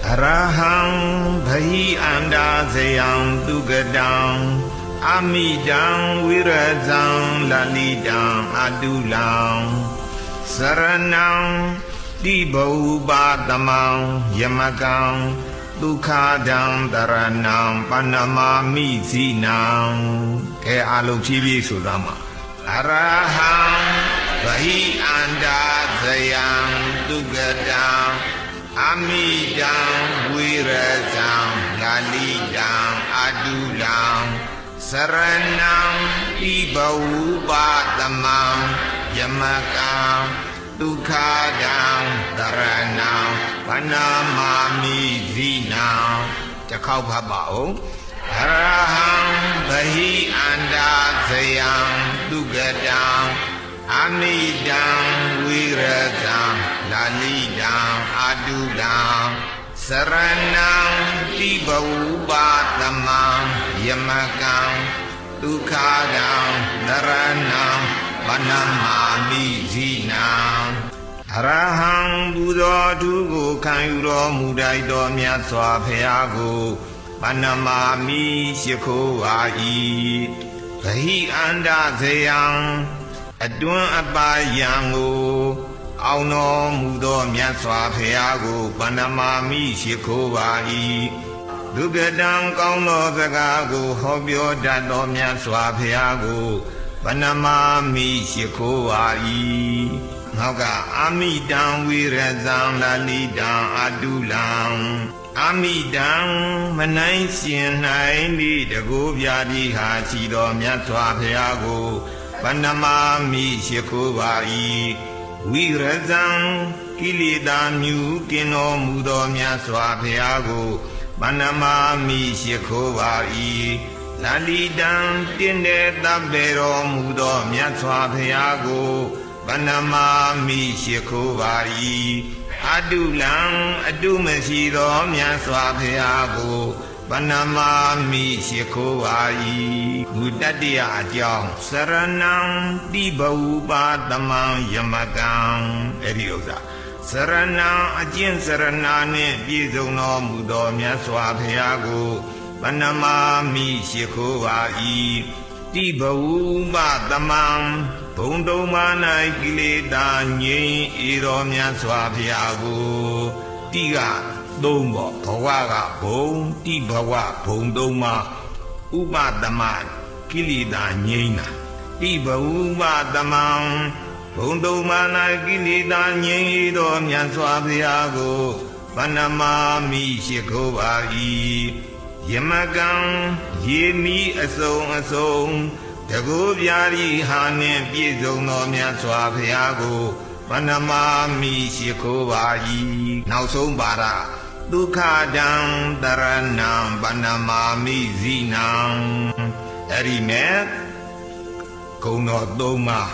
Araham Bhahi Anda Zayam Dugadam Amidam Virazam Lalidam Adulam Saranam Dibaubatamam Yamakam Dukhadam Dharanam Panamami Zinam Ke Alokchibi Sudama Araham Bhahi Anda Zayam Dugadam Amidam Virazam Lalidam Adulam Saranam Dibaubatamam Yamakam Dukhadam Dharanam Panamami Zinam Chakau Bhabao Araham Bhahi Anda Zayam Dugadam Amidam Virazam Lalidam Adulam Saranam Dibaubatamam Yamakam Dukhadam Dharanam Panamami Zinam Araham Buddha Tugu Kanyuro Mudaido Myaswa Phayago Panamami Shiko Ai Bhahi Anda Zayam Adun Abayango Auno Mudo Myaswa Phayago Panamami Shiko Ai Dugadam Kauno Zagago Hobyo Dado Myaswa Phayago Panamami Shiko Ai Naga Amidam Virazam Lalidam Adulam Amidam Manai Sinai Ni Dago Vyadi Hachido Myaswa Phayago Panamami Shiko Ai Virazam Kilidam Nyu Kino Mudo Myaswa Phayago Panamami Shiko Ai Lalidam Tinde Tabero Mudo Myaswa Phayago Panamami Shiko Ai Adulam Adumasido Myaswa Phayago Panamami Shiko Ai Buddhatiya Ajong Saranam Dibaubatamam Yamakam Eriosa Saranam Ajin Saranane Bizongno Mudo Myaswa Phayago Panamami Shiko Ai Dibaubatamam Bondomana Kileda Nyi Iro Myaswa Phayago Tiga Dombo Bhawaga Bong Tibawa Bondoma Upadama Kileda Nyina Dibaubatamam Bondomana Kileda Nyi Iro Myaswa Phayago Panamami Shiko Ai Yamakam Yemi Asong Dago Vyari Hanen Bizongno Myaswa Phayago Panamami Shiko Ai Nausong Bara Dukhadam Dharanam Panamami Zinam Erimet Kono Doma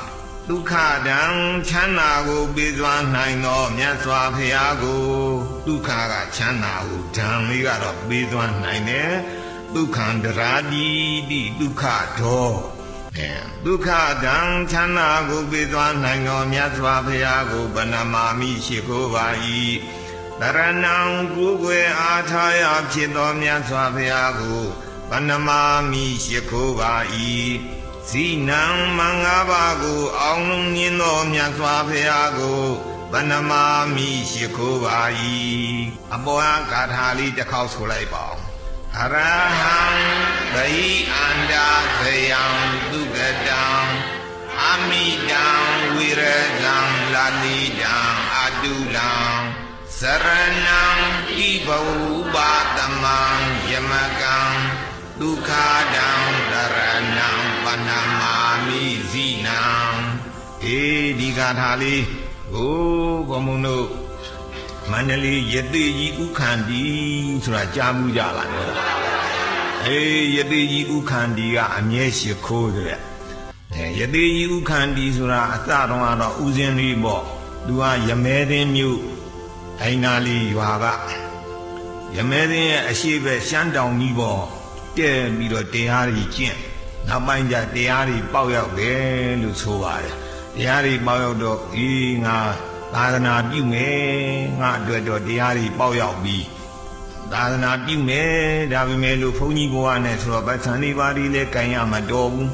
Dukhadam Chanago Bizwan Naino Myaswa Phayago Dukhaga Chanago Dhamigaro Bizwan Naine Dukhandaradi Di Dukhato Dukhadam Chanago Bizwan Naino Myaswa Phayago Panamami Shiko Ai Dharanam Gugwe Athaya Pchito Myaswa Phayago Panamami Shiko Ai Zinam Mangabago Aung Nino Myaswa Phayago Panamami Shiko Ai Aboya Gathali Takau Solai Bao Araham Bhahi Anda Zayam Dugadam Amidam Virazam Lalidam Adulam Saranam Dibaubatamam Yamakam Dukhadam Dharanam Panamami Zinam Digathali Oh Gomuno Manali Yadeji Ukhandi Sura Jamu Jalan Yadeji Ukhandi Amye Shiko Yadeji Ukhandi Sura Atharwana Uzin Bo Dua Yamedin Mu Ainali Yuaga Yamedin Ashibe Shandong Nibo Te Miro Teari Jin Namanja Teari Pao Lu Soa Teari Pao Inga Tadana Bume, not do Diari Boyabi, သာသနာပြုမယ်ဒါပေမဲ့လို့ဘုန်းကြီးဘဝနဲ့ဆိုတော့ဗတ်ဆန်လေးပါးလေးလည်းကင်ရမတော်ဘူး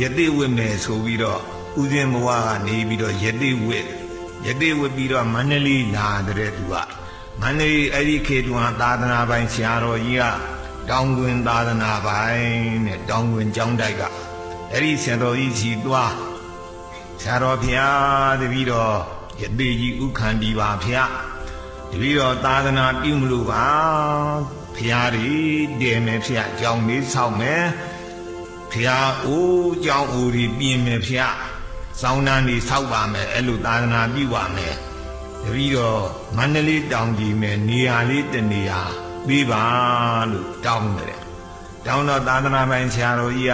ယသိဝတ်မယ်ဆိုပြီးတော့ဥစဉ်ဘဝကနေပြီးတော့ယသိဝတ်ပြီးတော့မန္တလေးလာတဲ့သူကမန္တလေးအဲ့ဒီခေတုံသာသနာပိုင်ဆရာတော်ကြီးကတောင်တွင်သာသနာပိုင်နဲ့တောင်တွင်ကျောင်းတိုက်ကအဲ့ဒီဆရာတော်ကြီးကြီးသွားဆရာတော်ဖျားတပည့်တော်ယသိကြီးဥခန္တီပါဖျားတပည့်တော်သာသနာပြုမလို့ပါဖျားကြီးတည်မယ်ဖျားကျောင်းလေးဆောက်မယ်ဖျားအိုးကျောင်းအိုးကြီးပြင်မယ်ဖျားစောင်းနှန်းကြီးဆောက်ပါမယ်အဲ့လိုသာသနာပြုပါမယ်တပည့်တော်မန္တလေးတောင်ကြီးမယ်နေရာလေးတနေရာပေးပါလို့တောင်းတယ်တောင်းတော့သာသနာပိုင်ဆရာတော်ကြီး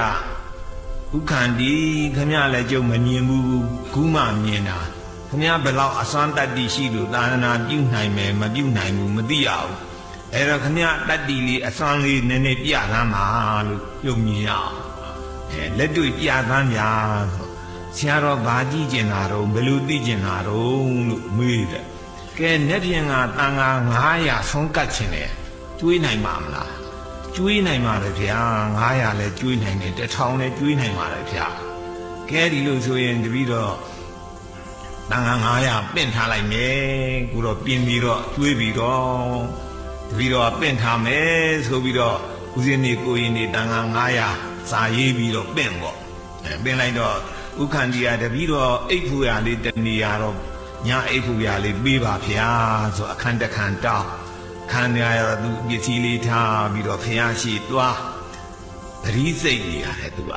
ကဥခန္တီခမရလည်းကြုံမမြင်ဘူးခုမှမြင်တာခမရဘယ်လောက်အစွမ်းတတ္တိရှိလို့သာသနာပြုနိုင်မယ်မပြုနိုင်ဘူးမသိရဘူးအဲ့တော့ခမရတတ္တိလေးအစွမ်းလေးနည်းနည်းပြသမ်းပါလို့ပြုံမြင်ရအောင်လက်တွေ့ပြသမ်းကြဆရာတော်ဘာကြည့်ကျင်တာတော့ဘယ်လိုသိကျင်တာတော့လို့မေးတယ်ကဲနေ့ပြင်ကတန်ခါ900ဆုံးကတ်ချင်တယ်ကျွေးနိုင်ပါမလားကျွေးနိုင်ပါလေဗျာ900လည်းကျွေးနိုင်တယ်1000လည်းကျွေးနိုင်ပါလေဗျာကဲဒီလိုဆိုရင်တပည့်တော့တန်ခါ900ပင့်ထားလိုက်မယ်ကိုတော့ပြင်ပြီးတော့ကျွေးပြီးတော့တပည့်တော့ပင့်ထားမယ်ဆိုပြီးတော့ဦးဇင်းနေကိုရင်နေတန်ခါ900စာရေးပြီးတော့ပင့်ပေါ့ပင့်လိုက်တော့ဥခန္တီကတပည့်တော့အိတ်ဖူရလေးတနေရာတော့ညအိတ်ဖူရလေးပေးပါဗျာဆိုအခန်းတစ်ခန်းတောင်းခန္ဓာရသူပစ္စည်းလေးထားပြီးတော့ဖျားရှိသွားသတိစိတ်နေရတယ်သူက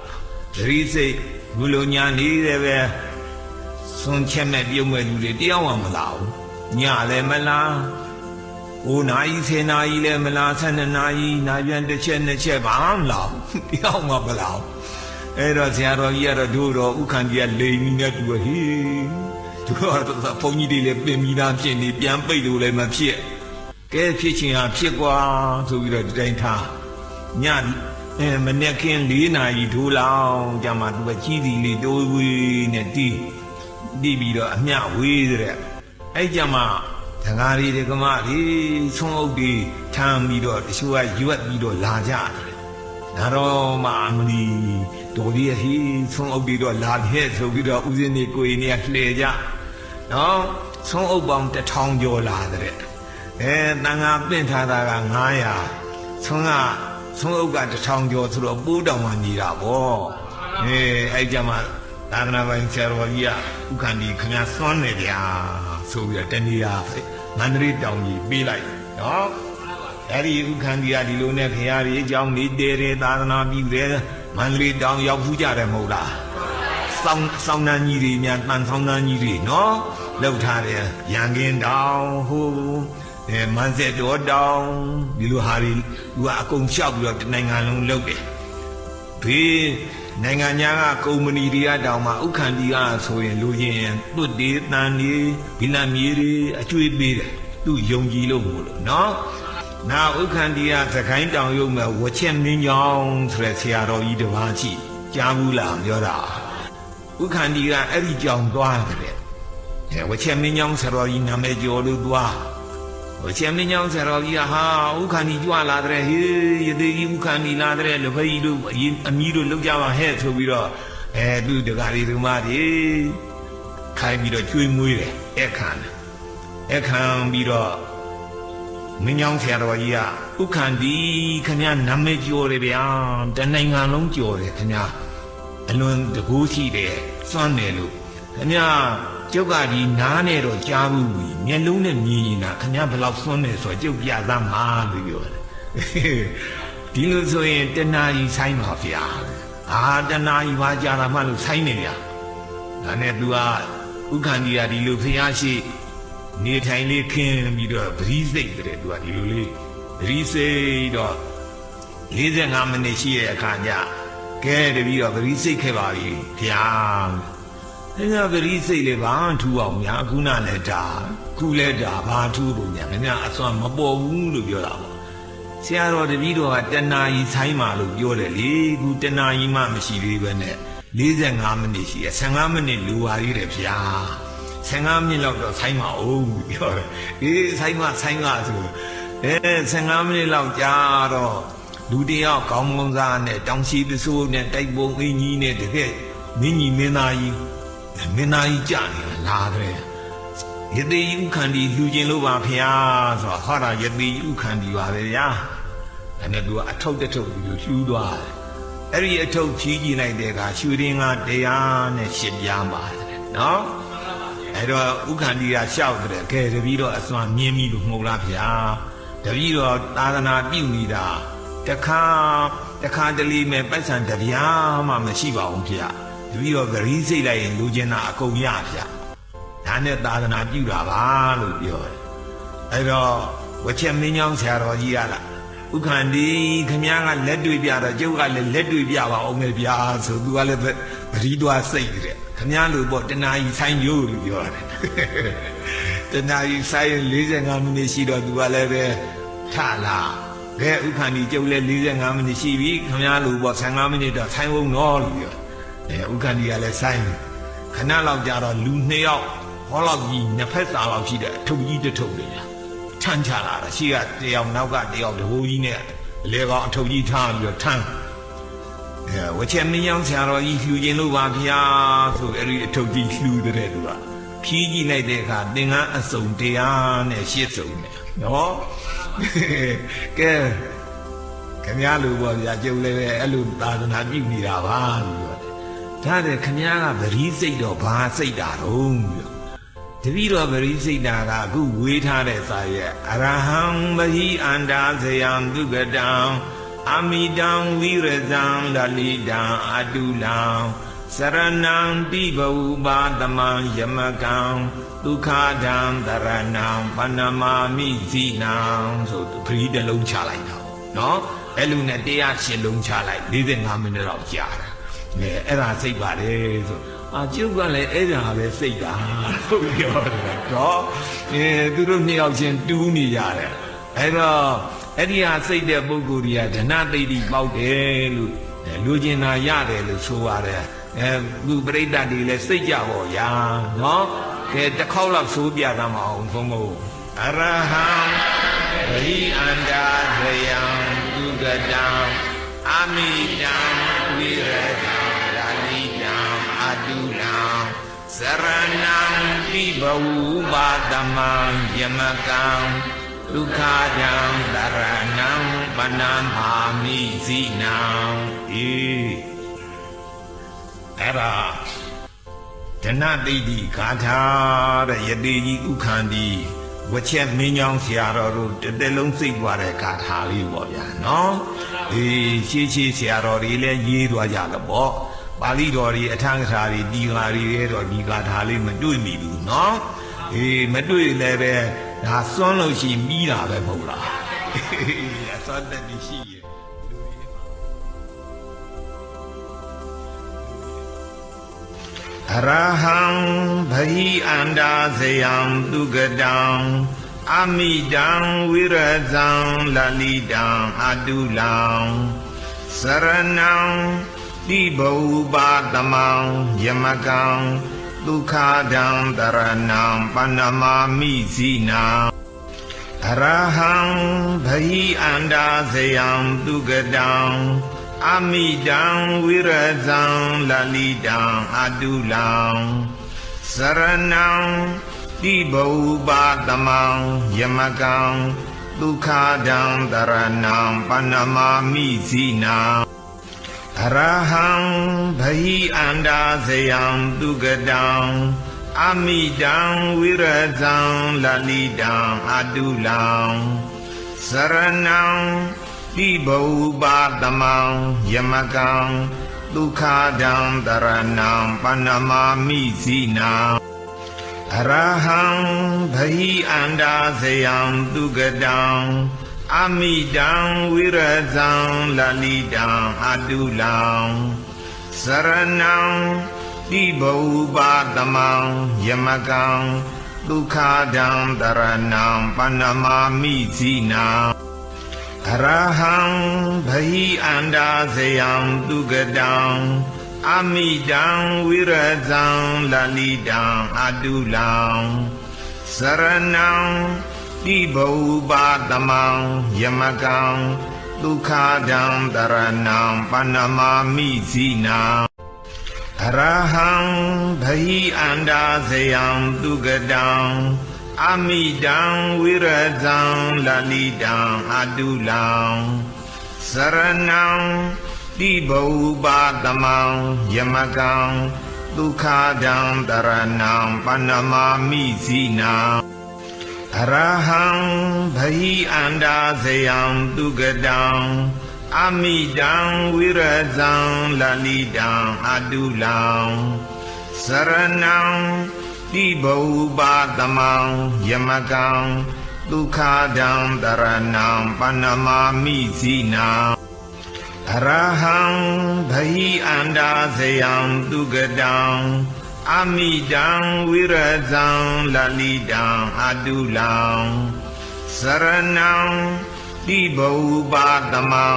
သတိစိတ်ဘုလိုညာနေတဲ့ပဲစွန်ချက်မဲ့ပြုံးမဲ့လူတွေတယောက်မှမလာဘူးညလည်းမလား9နာရီ10နာရီလည်းမလား12နာရီနာပြန်တစ်ချက်နှစ်ချက်ဘာမှမလာဘူးတယောက်မှမလာဘူးအဲ့တော့ဆရာတော်ကြီးကတော့တို့တော့ဥခန္တီကလိန်နေတူဟေးတို့တော့ဘုန်းကြီးတွေလည်းပြင်ပြီးသားဖြစ်နေပြန်ပိတ်လို့လည်းမဖြစ်ကဲဖြစ်ချင်းဟာဖြစ်ကွာဆိုပြီးတော့ဒီတိုင်းထားညမနေ့ကင်း4နာရီထိုးလောက်ကြမှာသူကကြီးစီလေးတိုးဝေးနဲ့တီးပြီးတော့အမျှဝေးတဲ့အဲ့ကြမှာဒကာရီဒကမကြီးဆုံးအုပ်တွေထမ်းပြီးတော့တချို့ကရွက်ပြီးတော့လာကြတယ်ဒါတော့မှအမလီတော်ကြီးဟေးဆုံးအုပ်တွေတော့လာခဲ့ဆိုပြီးတော့ဦးဇင်းနေကိုရင်နေလှည့်ကြနော်ဆုံးအုပ်ပေါင်း1000ကျော်လာတဲ့တန်ခါပင့်ထားတာက900ဆုံးအုပ်က1000ကျော်ဆိုတော့ပိုးတောင်မှနေတာဗောအဲ့ကြမှာသာသနာပိုင်ဆရာတော်ကြီးကဥခန္တီခင်ဗျာစွန့်နေဗျာဆိုပြီးတော့တဏှာမန္တလေးတောင်ကြီးပေးလိုက်နော်အဲ့ဒီဥခန္တီကဒီလိုနဲ့ခင်ဗျားကြီးအကြောင်းနေတဲတယ်သာသနာပြုတယ်မန္တလေးတောင်ရောက်ဖူးကြတယ်မဟုတ်လားစောင်းနှန်းကြီးတွေများတန်ဆောင်းနှန်းကြီးတွေနော်လောက်ထားတယ်ရန်ကင်းတောင်ဟိုမန်းဆက်တော်တောင်ဒီလိုဟာတွေသူကအကုန်လျှောက်ပြီးတော့တနိုင်ငံလုံးလုပ်တယ်ဘေးနိုင်ငံညာကကုမ္ပဏီတွေကတောင်မှဥခန္တီကဆိုရင်လူချင်းတွတ်တေးတန်တွေဗီလမြေတွေအကျွေးပေးတယ်သူယုံကြည်လို့မို့လို့နော်နာဥခန္တီကသခိုင်းတောင်ရုံမဲ့ဝချက်မင်းကြောင်ဆိုတဲ့ဆရာတော်ကြီးတစ်ပါးရှိကြားဘူးလားပြောတာဥခန္တီကအဲ့ဒီကြောင်သွားတယ်ဝချက်မင်းကြောင်ဆရာတော်ကြီးနာမည်ကျော်လို့သွားဝချက်မင်းကြောင်ဆရာတော်ကြီးကဟာဥခန္တီကြွလာတဲ့ဟေးယသိကြီးဥခန္တီလာတဲ့လူဖိတ်တို့အမီးတို့လောက်ကြပါဟဲ့ဆိုပြီးတော့သူတကားဒီလူမတွေခိုင်းပြီးတော့ကျွေးမွေးတယ်အခမ်းပြီးတော့မင်းကြောင်ဆရာတော်ကြီးကဥခန္တီခင်ဗျာနာမည်ကျော်တယ်ဗျာတနိုင်ငံလုံးကျော်တယ်ခင်ဗျာအလွန်တကူရှိတယ်စွန့်တယ်လို့ခင်ဗျာကျုပ်ကဒီနားနဲ့တော့ကြားဘူးမျက်လုံးနဲ့မြင်ရင်ခင်ဗျာဘယ်လောက်စွန့်နေဆိုကျုပ်ပြသမှာလို့ပြောတယ်ဒီလိုဆိုရင်တဏှာကြီးဆိုင်ပါဗျာတဏှာကြီးပါကြတာမှလို့ဆိုင်နေဗျာဒါနဲ့သူကဥခန္တီကဒီလိုဖျားရှိနေထိုင်လေးခင်းပြီးတော့ပရိစိတ်တဲ့သူကဒီလိုလေးပရိစိတ်တော့45မိနစ်ရှိတဲ့အခါကျကဲတပြီးတော့ပရိစိတ်ခဲ့ပါပြီဗျာအဲ့ဒါပရိစိတ်လေးဘာထူအောင်ညာခုနလည်းဒါခုလည်းဒါဘာထူဖို့ညာမညာအစွမ်းမပေါ်ဘူးလို့ပြောတာပေါ့ဆရာတော်တပည့်တော်ကတဏှာကြီးဆိုင်ပါလို့ပြောတယ်လေခုတဏှာကြီးမှမရှိသေးပဲနဲ့45မိနစ်ရှိရ15မိနစ်လိုပါသေးတယ်ဗျာ15မိနစ်လောက်တော့ဆိုင်မအောင်ပြောတယ်အေးဆိုင်မဆို 15မိနစ်လောက်ကြာတော့လူတယောက်ကောင်းကောင်းစားနဲ့တောင်ရှိသဆိုးနဲ့တိုက်ပုံအင်းကြီးနဲ့တကယ်မင်းကြီးမင်းသားကြီးကြာနေတာလာတယ်ယတိဥခန္တီလှူခြင်းလို့ပါဖျားဆိုတော့ဟောတာယတိဥခန္တီပါပဲဗျာအဲ့နဲ့သူကအထုပ်တစ်ထုပ်ပြီးလှူသွားတယ်အဲ့ဒီအထုပ်ချီးကြည့်လိုက်တဲ့အခါရွှေရင်းက108ပြားပါတယ်နော်အဲ့တော့ဥခန္တီကရှောက်တယ်ကဲတပည့်တော့အစွမ်းမြင်းပြီလို့မှုလားဗျာတပည့်တော့သာသနာပြုနေတာတခါတလေမဲ့ပိုက်ဆံတပြားမှမရှိပါဘူးဗျာတပည့်တော့ဂရီးစိတ်လိုက်ရင်လူကျင်တာအကုန်ရဗျာဒါနဲ့သာသနာပြုတာပါလို့ပြောတယ်အဲ့တော့ဝချက်မင်းကြောင့်ဆရာတော်ကြီးကလားဥခန္တီခမည်းကလက်တွေ့ပြတော့ကျုပ်ကလည်းလက်တွေ့ပြပါအောင်မယ်ဗျာဆိုသူကလည်းပရိဒွာစိတ်တဲ့ခမည်းလို့ပေါ့တနာကြီးဆိုင်ရိုးလို့ပြောတယ်တနာကြီးဆိုင်45မိနစ်ရှိတော့သူကလည်းပဲထလာကဲဥခန္တီကျုပ်လည်း45မိနစ်ရှိပြီခမည်းလို့ပေါ့15မိနစ်တော့ဆိုင်ဝုံတော့လို့ပြောဥခန္တီကလည်းဆိုင်ခဏလောက်ကြာတော့လူ2ယောက်ဟောလောက်ကြီးနှစ်ဖက်စာလောက်ရှိတဲ့အထုပ်ကြီးတစ်ထုပ်လေထမ်းချလာတာရှိကတယောက်နောက်ကတယောက်တဘိုးကြီးနဲ့လေကောင်အထုပ်ကြီးထားပြီးတော့ထမ်းဝချက်မင်းယောင်ဆရာတော်ကြီးလှူခြင်းလို့ပါဗျာဆိုအဲ့ဒီအထုပ်ကြီးလှူတဲ့သူကဖြီးကြည့်လိုက်တဲ့အခါသင်္ကန်းအစုံ108စုံနဲ့နော်ကဲခင်ဗျားလူပေါ့ဗျာကျုပ်လည်းပဲအဲ့လိုသာသနာပြုနေတာပါလို့ပြောတယ်ဒါတဲ့ခင်ဗျားကဗရီးစိတ်တော့ဘာစိတ်တာတော့ပြောတပည့်တော်ပရိစိတ်တာကအခုဝေးထားတဲ့စာရဲ့အရဟံမဟိအန္တာဇယံဒုက္ကတံအမိတံဝိရဇံဒလိတံအတုလံစရဏံတိဘဝပါတမံယမကံဒုက္ခဒံတရဏံပဏမာမိဇိနံဆိုသူပရိတလုံးချလိုက်တာပေါ့နော်အဲ့လိုနဲ့108လုံးချလိုက်45မိနစ်တော့ကြာတယ်အဲ့ဒါစိတ်ပါတယ်ဆိုကျုပ်ကလည်းအဲ့ဒါပဲစိတ်တာဟုတ်ပြောတယ်တော့သူတို့2ယောက်ချင်းတူးနေရတယ်အဲ့တော့အဲ့ဒီဟာစိတ်တဲ့ပုဂ္ဂိုလ်ကြီးကဓနသိတိပေါက်တယ်လို့လူကျင်တာရတယ်လို့ဆိုရတယ်သူပရိသတ်တွေလည်းစိတ်ကြပါရာနော်ကဲတစ်ခေါက်လောက်ဆိုးပြတာမအောင်ဘုံဘုံအရဟံဝိအန္တာဇယံဒုက္ကတံအမိတံဝိရတံအတုလံစရဏံတိဘဝပါတမံယမကံဒုက္ခဒံတရဏံပဏံမာမိဇိနံအဲ့ဒါဓနတိတိဂါထာတဲ့ယတိကြီးဥခန္တီဝချက်မင်းကြောင့်ဆရာတော်တို့တစ်လုံးစိတ်သွားတဲ့ဂါထာလေးပေါ့ဗျာနော်ရှေးဆရာတော်တွေလည်းရေးသွားကြတယ်ပေါ့ပါဠိတော်တွေအထက်ကထာတွေဒီဃာတွေရဲ့တော့ဒီဂါထာလေးမတွေ့မိဘူးနော်မတွေ့လည်းပဲဒါစွန့်လို့ရှိပြီးတာပဲမဟုတ်လားအစွမ်းတက်ပြီးရှိရဲ့အရဟံဘဟိအန္တာဇယံဒုက္ကတံအမိတံဝိရဇံလလိတံအတုလံစရဏံတိဘဝပါတမံယမကံဒုက္ခဒံတရဏံပဏမာမိဇိနံအရဟံဘဟိအန္တာဇယံဒုက္ကတံအမိတံဝိရဇံလလိတံအတုလံစရဏံတိဘဝပါတမံယမကံဒုက္ခဒံတရဏံပဏမာမိဇိနံအရဟံဘဟိအန္တာဇယံဒုက္ကတံအမိတံဝိရဇံလလိတံအတုလံစရဏံတိဘဝပါတမံယမကံဒုက္ခဒံတရဏံပဏမာမိဇိနံအရဟံဘဟိအန္တာဇယံဒုက္ကတံအမိတံဝိရဇံလလိတံအတုလံစရဏံတိဘဝပါတမံယမကံဒုက္ခဒံတရဏံပဏမာမိဇိနံအရဟံဘဟိအန္တာဇယံဒုက္ကတံအမိတံဝိရဇံလလိတံအတုလံစရဏံ တိဘုပါတမံယမကံဒုက္ခဒံတရဏံပဏမာမိဇိနံအရဟံဘဟိအန္တာဇယံသူကတံအမိတံဝိရဇံလလိတံအတုလံစရဏံတိဘုပါတမံယမကံဒုက္ခဒံတရဏံပဏမာမိဇိနံအရဟံဘဟိအန္တာဇယံသူကတံအမိတံဝိရဇံလလိတံအတုလံစရဏံတိဘုပါတမံယမကံဒုက္ခဒံတရဏံပဏမာမိဇိနံအရဟံဘဟိအန္တာဇယံသူကတံအမိတံဝိရဇံလလိတံအတုလံစရဏံတိဘုပါတမံ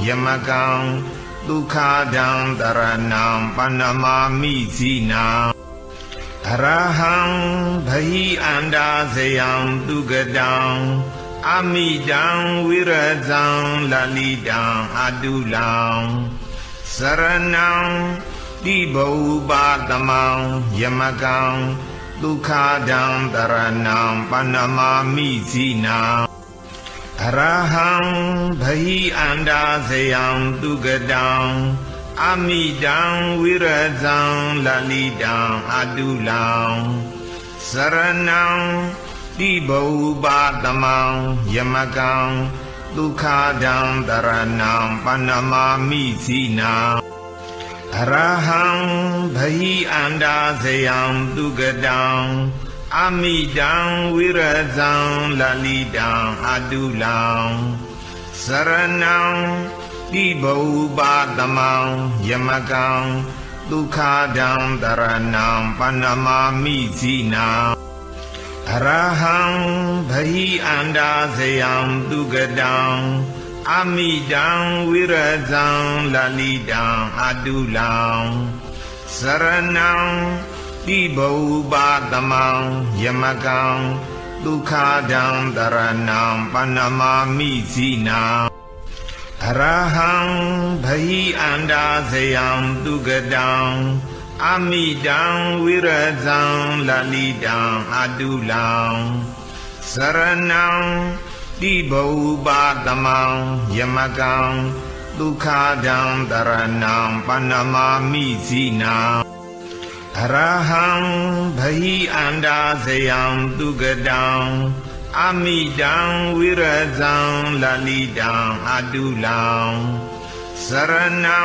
ယမကံဒုက္ခဒံတရဏံပဏမာမိဇိနံအရဟံဘဟိအန္တာဇယံသူကတံအမိတံဝိရဇံလလိတံအတုလံစရဏံတိဘုပါတမံယမကံဒုက္ခဒံတရဏံပဏမာမိဇိနံအရဟံဘဟိအန္တာဇယံသူကတံအမိတံဝိရဇံလလိတံအတုလံစရဏံတိဘုပါတမံယမကံဒုက္ခဒံတရဏံပဏမာမိဇိနံအရဟံဘဟိအန္တာဇယံသူကတံအမိတံဝိရဇံလလိတံအတုလံစရဏံတိဘုပါတမံယမကံဒုက္ခဒံတရဏံပဏမာမိဇိနံအရဟံဘဟိအန္တာဇယံသူကတံအမိတံဝိရဇံလလိတံအတုလံစရဏံတိဘုပါတမံယမကံဒုက္ခဒံတရဏံပဏမာမိဇိနံအရဟံဘဟိအန္တာဇယံသူကတံအမိတံဝိရဇံလလိတံအတုလံစရဏံတိဘုပါတမံယမကံဒုက္ခဒံတရဏံပဏမာမိဇိနံအရဟံဘဟိအန္တာဇယံသူကတံအမိတံဝိရဇံလလိတံအတုလံစရဏံ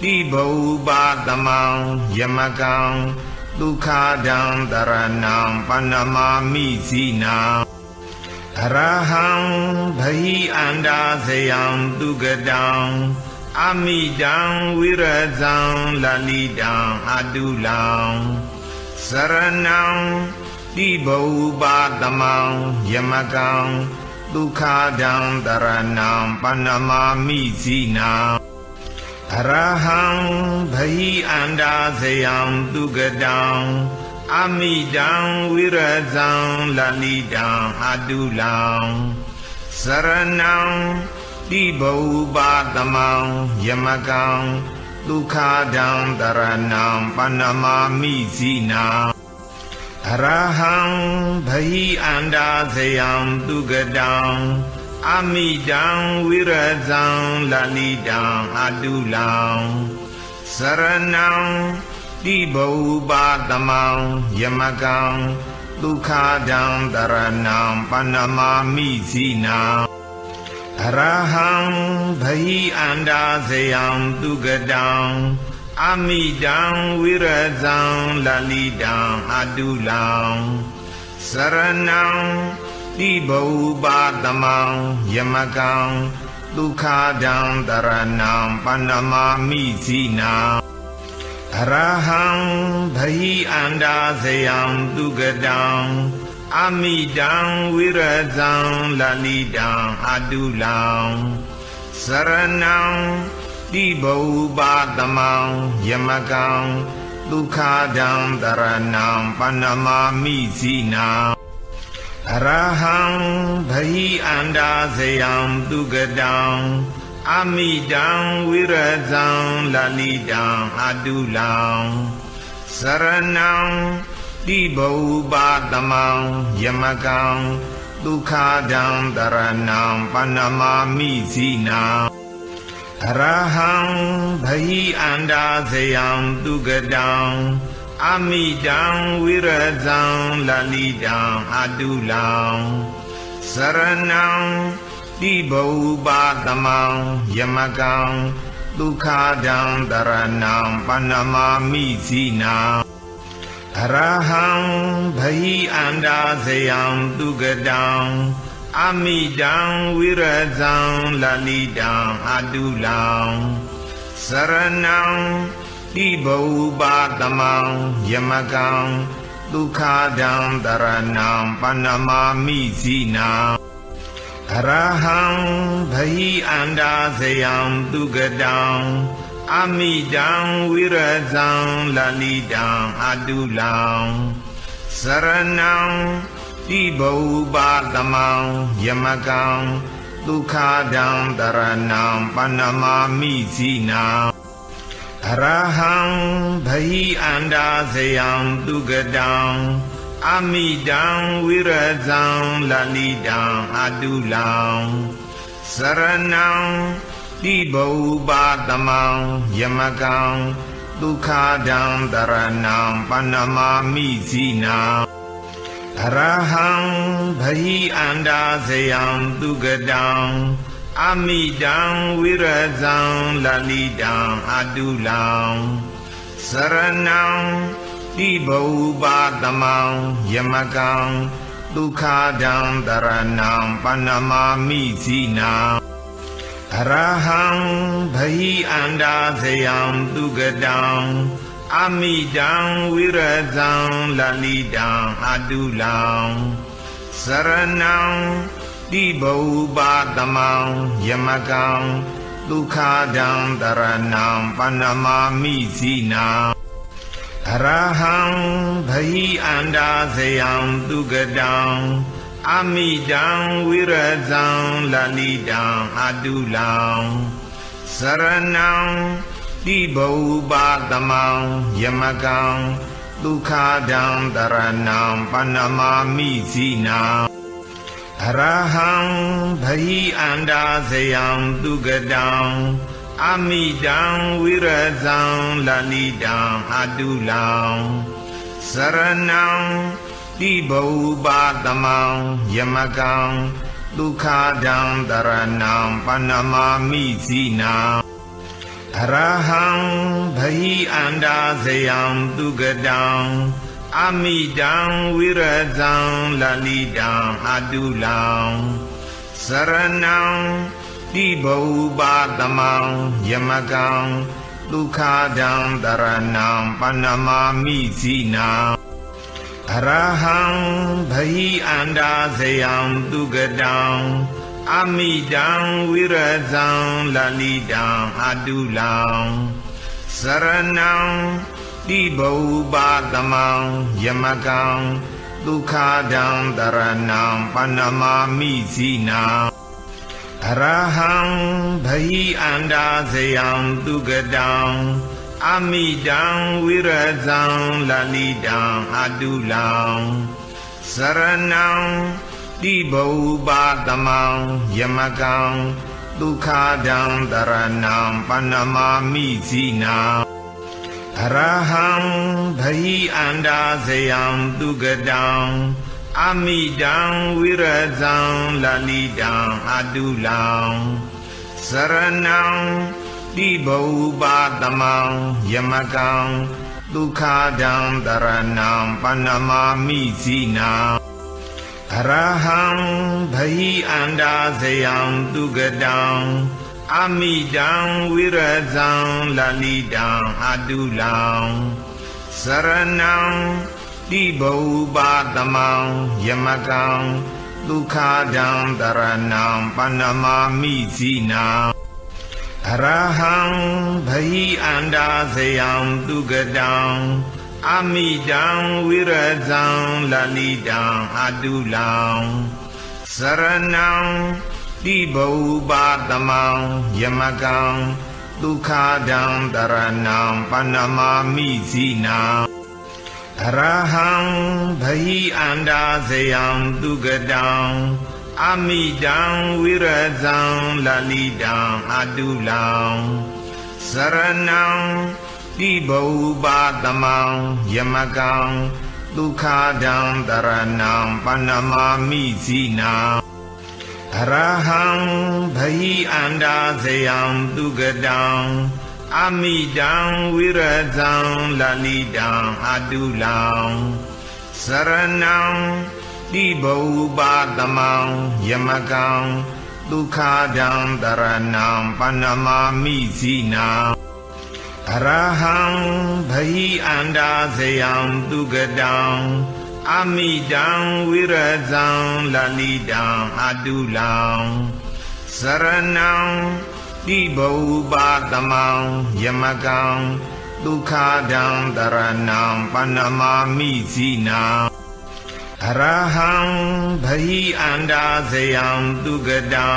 တိဘုပါတမံယမကံဒုက္ခဒံတရဏံပဏမာမိဇိနံအရဟံဘဟိအန္တာဇယံသူကတံအမိတံဝိရဇံလလိတံအတုလံစရဏံတိဘုပါတမံယမကံဒုက္ခဒံတရဏံပဏမာမိဇိနံအရဟံဘဟိအန္တာဇယံသူကတံအမိတံဝိရဇံလလိတံအတုလံစရဏံတိဘုပါတမံယမကံဒုက္ခဒံတရဏံပဏမာမိဇိနံအရဟံဘဟိအန္တာဇယံသူကတံအမိတံဝိရဇံလလိတံအတုလံစရဏံတိဘုပါတမံယမကံဒုက္ခဒံတရဏံပဏမာမိဇိနံအရဟံဘဟိအန္တာဇယံသူကတံအမိတံဝိရဇံလလိတံအတုလံစရဏံတိဘုပါတမံယမကံဒုက္ခဒံတရဏံပဏမာမိဇိနံအရဟံဘဟိအန္တာဇယံသူကတံအမိတံဝိရဇံလလိတံအတုလံစရဏံတိဘုပါတမံယမကံဒုက္ခဒံတရဏံပဏမာမိဇိနံအ အရဟံဘဟိအန္တာဇယံသူကတံအမိတံဝိရဇံလလိတံအတုလံစရဏံတိဘုပတမံယမကံဒုက္ခဒံတရဏံပဏမာမိဇိနံအရဟံဘဟိအန္တာဇယံသူကတံအမိတံဝိရဇံလလိတံအတုလံစရဏံတိဘုပတမံယမကံဒုက္ခဒံတရဏံပဏမာမိဇိနံအရဟံဘဟိအန္တာဇယံသူကတံအမိတံဝိရဇံလလိတံအတုလံစရဏံတိဘုပတမံယမကံဒုက္ခဒံတရဏံပဏမာမိဇိနံအရဟံဘဟိအန္တာဇယံသူကတံအမိတံဝိရဇံလလိတံအတုလံစရဏံတိဘုပတမံယမကံဒုက္ခဒံတရဏံပဏမာမိဇိနံအရဟံဘဟိအန္တာဇယံသူကတံအမိတံဝိရဇံလလိတံအတုလံစရဏံတိဘုပတမံယမကံဒုက္ခဒံတရဏံပဏမာမိဇိနံအရဟံဘဟိအန္တာဇယံသူကတံအမိတံဝိရဇံလလိတံအတုလံစရဏံတိဘုပတမံယမကံဒုက္ခဒံတရဏံပဏမာမိဇိနံအရဟံဘဟိအန္တာဇယံသူကတံအမိတံဝိရဇံလလိတံအတုလံစရဏံတိဘုပတမံယမကံဒုက္ခဒံတရဏံပဏမာမိဇိနံအရဟံဘဟိအန္တာဇယံသူကတံအမိတံဝိရဇံလလိတံအတုလံစရဏံတိဘုပတမံယမကံဒုက္ခဒံတရဏံပဏမာမိဇိနံအရဟံဘဟိအန္တာဇယံသူကတံအမိတံဝိရဇံလလိတံအတုလံစရဏံတိဘုပတမံယမကံဒုက္ခဒံတရဏံပဏမာမိဇိနံအရဟံဘဟိအန္တာဇယံသူကတံအမိတံဝိရဇံလလိတံအတုလံစရဏံတိဘုပတမံယမကံဒုက္ခဒံတရဏံပဏမာမိဇိနံအရဟံဘဟိအန္တာဇယံသူကတံအမိတံဝိရဇံလလိတံအတုလံစရဏံတိဘုပတမံယမကံဒုက္ခဒံတရဏံပဏမာမိဇိနံအရဟံဘဟိအန္တာဇယံသူကတံအမိတံဝိရဇံလလိတံအတုလံစရဏံတိဘုပတမံယမကံဒုက္ခဒံတရဏံပဏမာမိဇိနံအရဟံဘဟိအန္တာဇယံသူကတံအမိတံဝိရဇံလလိတံအတုလံစရဏံတိဘုပတမံယမကံဒုက္ခဒံတရဏံပဏမာမိဇိနံအရဟံဘဟိအန္တာဇယံသူကတံအမိတံဝိရဇံလလိတံအတုလံစရဏံတိဘုပတမံယမကံဒုက္ခဒံတရဏံပဏမာမိဇိနံအရဟံဘဟိအန္တာဇယံသူကတံ အမိတံဝိရဇံလလိတံအတုလံစရဏံတိဘုပါတမံယမကံဒုက္ခဒံတရဏံပဏမာမိဇိနံအရဟံဘဟိအန္တာဇယံတုဂတံအမိတံဝိရဇံလလိတံအတုလံစရဏံတိဘုပါတမံယမကံဒုက္ခဒံတရဏံပဏမာမိဇိနံအရဟံဘဟိအန္တာဇယံတုဂတံအမိတံဝိရဇံလလိတံအတုလံစရဏံတိဘုပါတမံယမကံဒုက္ခဒံတရဏံပဏမာမိဇိနံအရဟံဘဟိအန္တာဇယံတုဂတံအမိတံဝိရဇံလလိတံအတုလံစရဏံတိဘုပါတမံယမကံဒုက္ခဒံတရဏံပဏမာမိဇိနံအရဟံဘဟိအန္တာဇယံတုဂတံ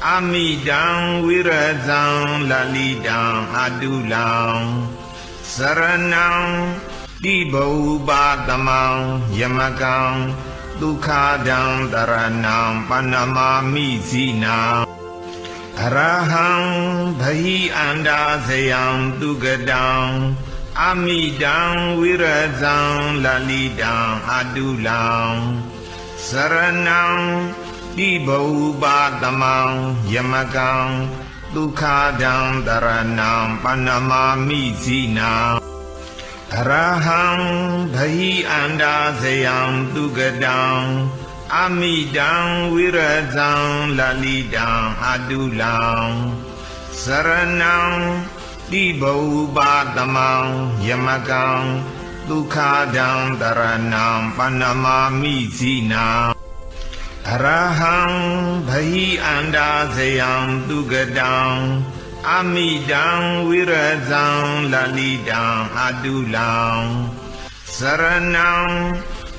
အမိတံဝိရဇံလလိတံအတုလံစရဏံတိဘုပါတမံယမကံဒုက္ခဒံတရဏံပဏမာမိဇိနံအရဟံဘဟိအန္တာဇယံတုဂတံအမိတံဝိရဇံလလိတံအတုလံစရဏံတိဘုပါတမံယမကံဒုက္ခဒံတရဏံပဏမာမိဇိနံအရဟံဘဟိအန္တာဇယံတုဂတံအမိတံဝိရဇံလလိတံအတုလံစရဏံတိဘုပါတမံယမကံဒုက္ခဒံတရဏံပဏမာမိဇိနံအရဟံဘဟိအန္တာဇယံတုဂတံအမိတံဝိရဇံလလိတံအတုလံစရဏံ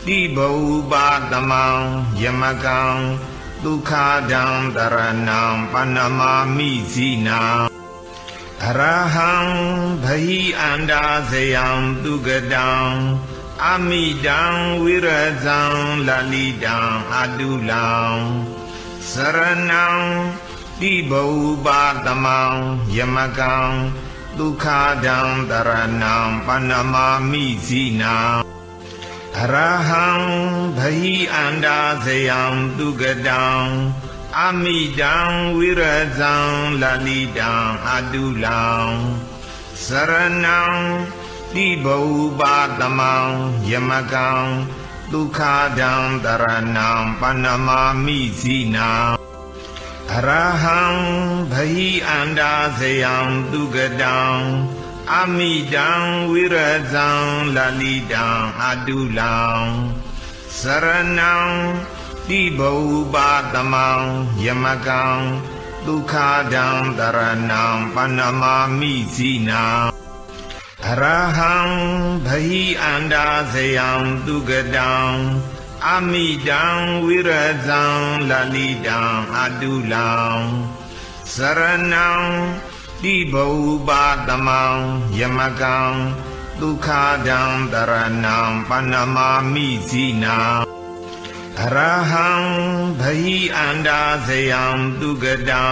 တိဘုပါတမံယမကံဒုက္ခဒံတရဏံပဏမာမိဇိနံအရဟံဘဟိအန္တာဇယံတုဂတံအမိတံဝိရဇံလလိတံအတုလံစရဏံတိဘုပါတမံယမကံဒုက္ခဒံတရဏံပဏမာမိဇိနံအရဟံဘဟိအန္တာဇယံတုဂတံအမိတံဝိရဇံလလိတံအတုလံစရဏံတိဘုပါတမံယမကံဒုက္ခဒံတရဏံပဏမာမိဇိနံအရဟံဘဟိအန္တာဇယံတုဂတံအမိတံဝိရဇံလလိတံအတုလံစရဏံတိဘုပါတမံယမကံဒုက္ခဒံတရဏံပဏမာမိဇိနံအရဟံဘဟိအန္တာဇယံတုဂတံအမိတံဝိရဇံလလိတံအတုလံစရဏံတိဘုပါတမံယမကံဒုက္ခဒံတရဏံပဏမာမိဇိနံအရဟံဘဟိအန္တာဇယံတုဂတံ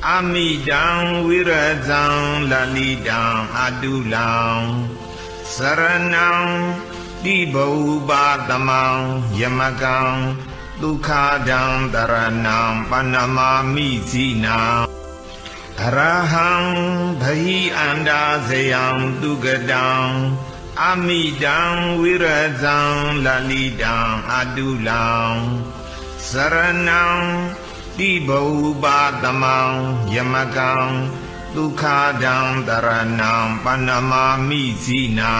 အမိတံဝိရဇံလလိတံအတုလံစရဏံတိဘုပါတမံယမကံဒုက္ခဒံတရဏံပဏမာမိဇိနံအရဟံဘဟိအန္တာဇယံတုဂတံအမိတံဝိရဇံလလိတံအတုလံစရဏံတိဘုပါတမံယမကံဒုက္ခဒံတရဏံပဏမာမိဇိနံ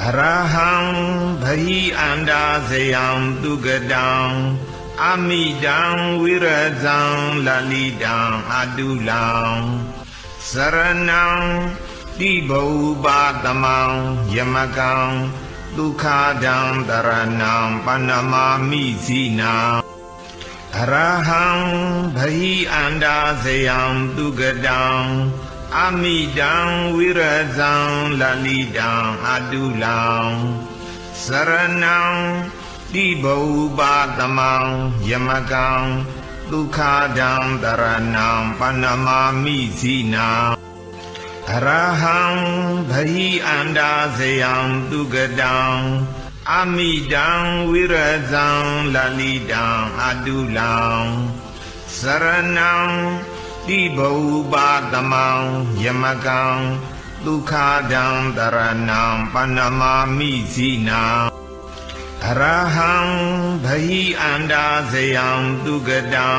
အရဟံဘဟိအန္တာဇယံတုဂတံအမိတံဝိရဇံလလိတံအတုလံစရဏံ တိဘုပါတမံယမကံဒုက္ခဒံတရဏံပဏမာမိဇိနံအရဟံဘဟိအန္တာဇယံသူကတံအမိတံဝိရဇံလလိတံအတုလံစရဏံတိဘုပါတမံယမကံဒုက္ခဒံတရဏံပဏမာမိဇိနံအရဟံဘဟိအန္တာဇယံသူကတံအမိတံဝိရဇံလလိတံအတုလံစရဏံတိဘုပါတမံယမကံဒုက္ခဒံတရဏံပဏမာမိဇိနံအရဟံဘဟိအန္တာဇယံသူကတံ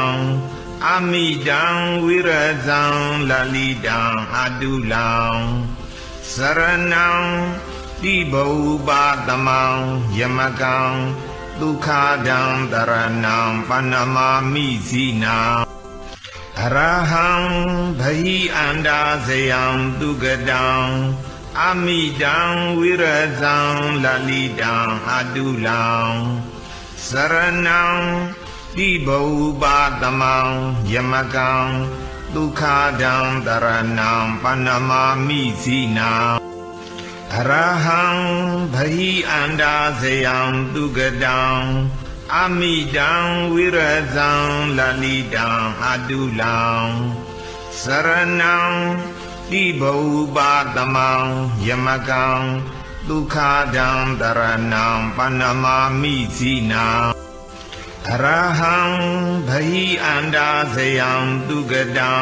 အမိတံဝိရဇံလလိတံအတုလံစရဏံတိဘုပါတမံယမကံဒုက္ခဒံတရဏံပဏမာမိဇိနံအရဟံဘဟိအန္တာဇယံသူကတံအမိတံဝိရဇံလလိတံအတုလံစရဏံတိဘုပါတမံယမကံဒုက္ခဒံတရဏံပဏမာမိဇိနံအရဟံဘဟိအန္တာဇယံသူကတံအမိတံဝိရဇံလလိတံအတုလံစရဏံတိဘုပါတမံယမကံဒုက္ခဒံတရဏံပဏမာမိဇိနံအရဟံဘဟိအန္တာဇယံသူကတံ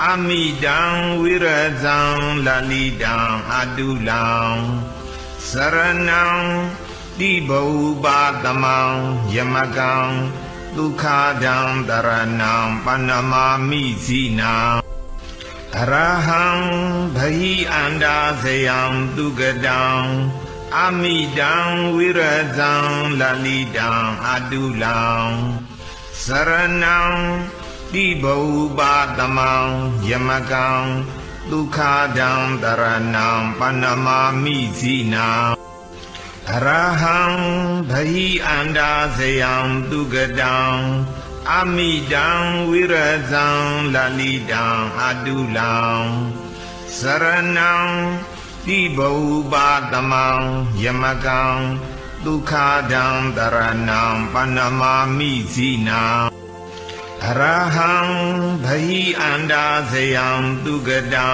အမိတံဝိရဇံလလိတံအတုလံစရဏံတိဘုပါတမံယမကံဒုက္ခဒံတရဏံပဏမာမိဇိနံအရဟံဘဟိအန္တာဇယံသူကတံအမိတံဝိရဇံလလိတံအတုလံစရဏံတိဘုပါတမံယမကံဒုက္ခဒံတရဏံပဏမာမိဇိနံအရဟံဘဟိအန္တာဇယံသူကတံအမိတံဝိရဇံလလိတံအတုလံစရဏံတိဘုပါတမံယမကံဒုက္ခဒံတရဏံပဏမာမိဇိနံအရဟံဘဟိအန္တာဇယံသူကတံ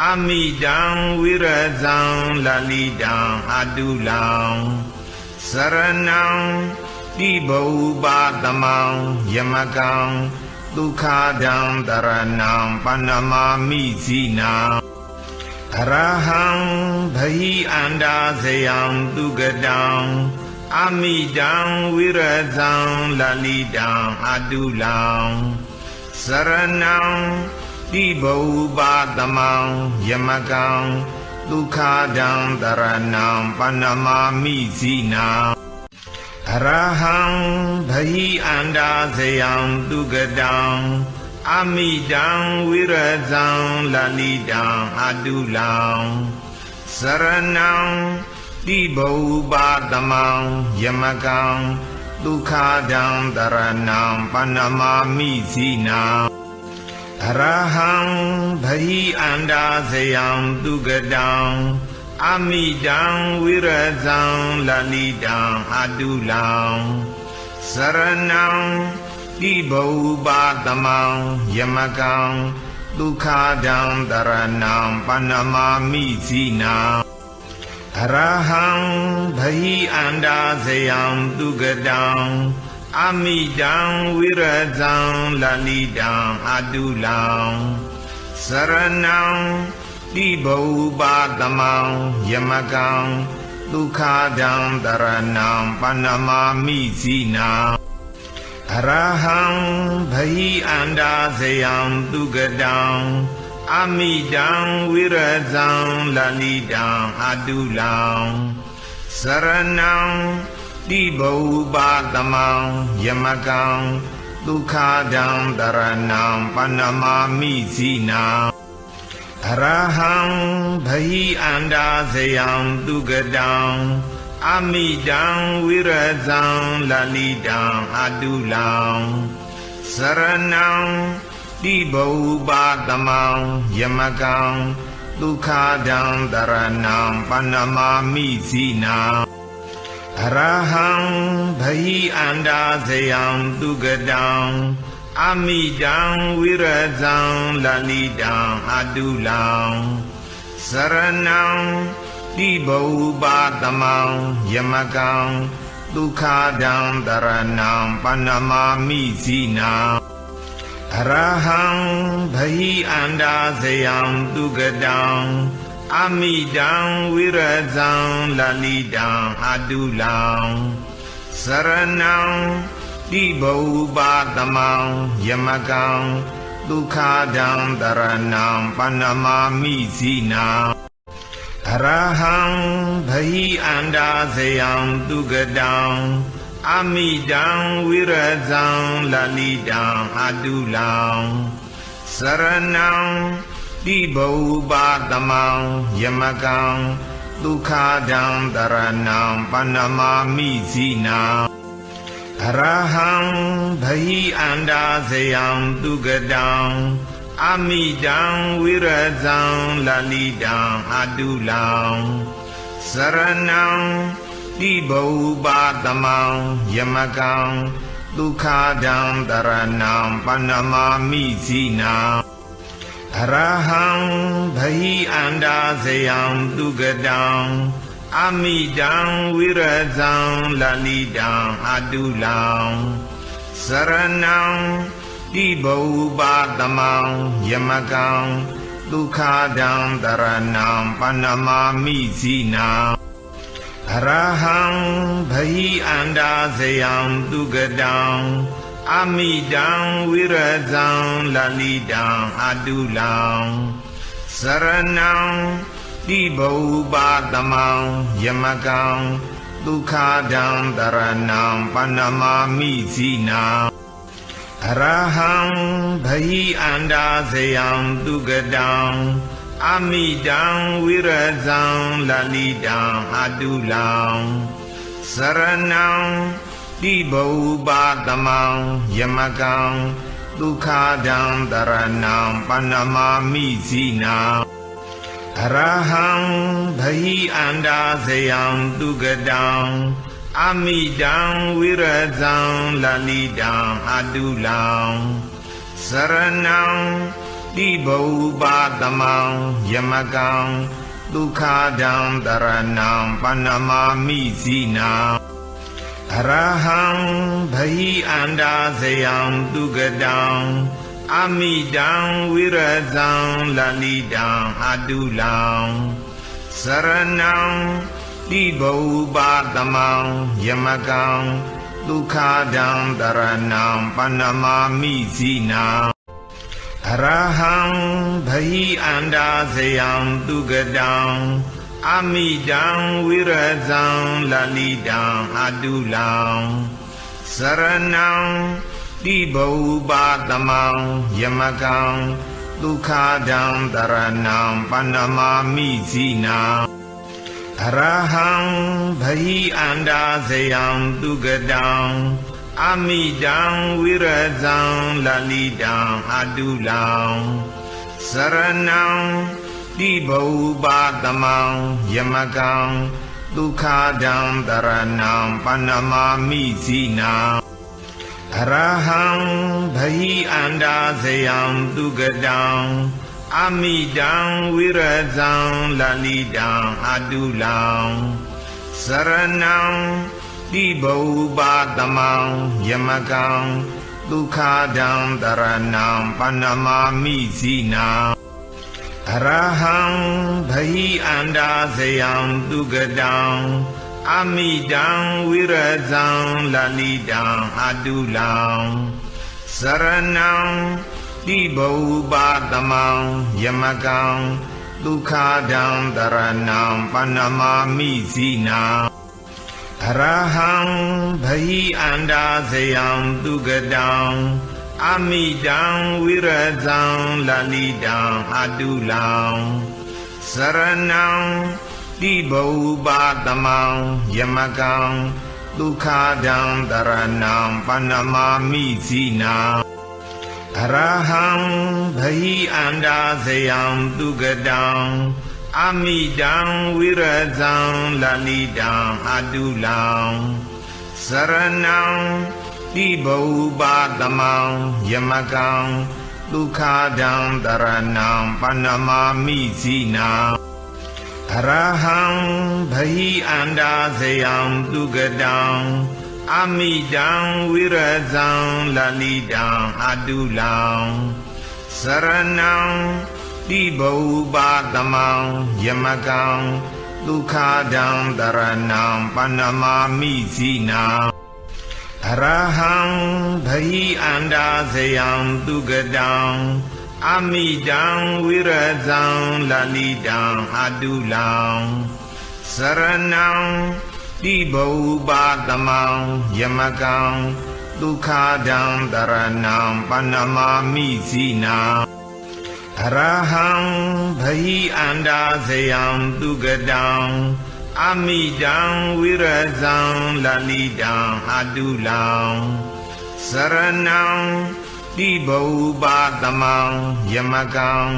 အမိတံဝိရဇံလလိတံအတုလံစရဏံတိဘုပါတမံယမကံဒုက္ခဒံတရဏံပဏမာမိဇိနံအရဟံဘဟိအန္တာဇယံသူကတံအမိတံဝိရဇံလလိတံအတုလံစရဏံတိဘုပါတမံယမကံဒုက္ခဒံတရဏံပဏမာမိဇိနံအရဟံဘဟိအန္တာဇယံသူကတံအမိတံဝိရဇံလလိတံအတုလံစရဏံတိဘုပါတမံယမကံဒုက္ခဒံတရဏံပဏမာမိဇိနံအရဟံဘဟိအန္တာဇယံသူကတံအမိတံဝိရဇံလလိတံအတုလံစရဏံတိဘုပါတမံယမကံဒုက္ခဒံတရဏံပဏမာမိဇိနံအရဟံဘဟိအန္တာဇယံသူကတံအမိတံဝိရဇံလလိတံအတုလံစရဏံတိဘုပါတမံယမကံဒုက္ခဒံတရဏံပဏမာမိဇိနံအရဟံဘဟိအန္တာဇယံသူကတံအမိတံဝိရဇံလလိတံအတုလံစရဏံတိဘုပါတမံယမကံဒုက္ခဒံတရဏံပဏမာမိဇိနံ အရဟံဘဟိအန္တာဇယံသူကတံအမိတံဝိရဇံလလိတံအတုလံစရဏံတိဘုပါတမံယမကံဒုက္ခဒံတရဏံပဏမာမိဇိနံအရဟံဘဟိအန္တာဇယံသူကတံအမိတံဝိရဇံလလိတံအတုလံစရဏံတိဘုပါတမံယမကံဒုက္ခဒံတရဏံပဏမာမိဇိနံအရဟံဘဟိအန္တာဇယံသူကတံအမိတံဝိရဇံလလိတံအတုလံစရဏံတိဘုပါတမံယမကံဒုက္ခဒံတရဏံပဏမာမိဇိနံအရဟံဘဟိအန္တာဇယံသူကတံအမိတံဝိရဇံလလိတံအတုလံစရဏံတိဘုပါတမံယမကံဒုက္ခဒံတရဏံပဏမာမိဇိနံအရဟံဘဟိအန္တာဇယံသူကတံအမိတံဝိရဇံလလိတံအတုလံစရဏံတိဘုပါတမံယမကံဒုက္ခဒံတရဏံပဏမာမိဇိနံအရဟံဘဟိအန္တာဇယံသူကတံအမိတံဝိရဇံလလိတံအတုလံစရဏံတိဘုပါတမံယမကံဒုက္ခဒံတရဏံပဏမာမိဇိနံအရဟံဘဟိအန္တာဇယံသူကတံအမိတံဝိရဇံလလိတံအတုလံစရဏံတိဘုပါတမံယမကံဒုက္ခဒံတရဏံပဏမာမိဇိနံအရဟံဘဟိအန္တာဇယံသူကတံအမိတံဝိရဇံလလိတံအတုလံစရဏံတိဘုပါတမံယမကံဒုက္ခဒံတရဏံပဏမာမိဇိနံအရဟံဘဟိအန္တာဇယံသူကတံအမိတံဝိရဇံလလိတံအတုလံစရဏံတိဘုပါတမံယမကံဒုက္ခဒံတရဏံပဏမာမိဇိနံအရဟံဘဟိအန္တာဇယံသူကတံအမိတံဝိရဇံလလိတံအတုလံစရဏံတိဘုပါတမံယမကံဒုက္ခဒံတရဏံပဏမာမိဇိနံအရဟံဘဟိအန္တာဇယံသူကတံအမိတံဝိရဇံလလိတံအတုလံစရဏံတိဘုပါတမံယမကံဒုက္ခဒံတရဏံပဏမာမိဇိနံအရဟံဘဟိအန္တာဇယံသူကတံအမိတံဝိရဇံလလိတံအတုလံစရဏံတိဘုပါတမံယမကံဒုက္ခဒံတရဏံပဏမာမိဇိနံအရဟံဘဟိအန္တာဇယံသူကတံအမိတံဝိရဇံလလိတံအတုလံစရဏံတိဘုပါတမံယမကံဒုက္ခဒံတရဏံပဏမာမိဇိနံအရဟံဘဟိအန္တာဇယံသူကတံအမိတံဝိရဇံလလိတံအတုလံစရဏံတိဘုပါတမံယမကံဒုက္ခဒံတရဏံပဏမာမိဇိနံအရဟံဘဟိအန္တာဇယံသူကတံ อามิดังวิรัจังลาลิดังอดุลังสรณังติบูปาตมังยมกังดุขาดังตรณังปนมามิสีนังอรหังภหิอันดาสยังตุกดังอามิดังวิรัจังลาลิดังอดุลังสรณังติบูปาตมังยมกังดุขาดังตรณังปนมามิสีนังอรหังภหิอันดาสยังตุกดังอามิดังวิรัจังลาลิดังอดุลังสรณังติบูปาตมังยมกังดุขาดังตรณังปนมามิสีนังอรหังภหิอันดาสยังตุกดังอามิดังวิรัจังลาลิดังอดุลังสรณังติบูปาตมังยมกังดุขาดังตรณังปนมามิสีนังอรหังภหิอันดาสยังตุกดังอามิดังวิรัจังลาลิดังอดุลังสรณังติบูปาตมังยมกัง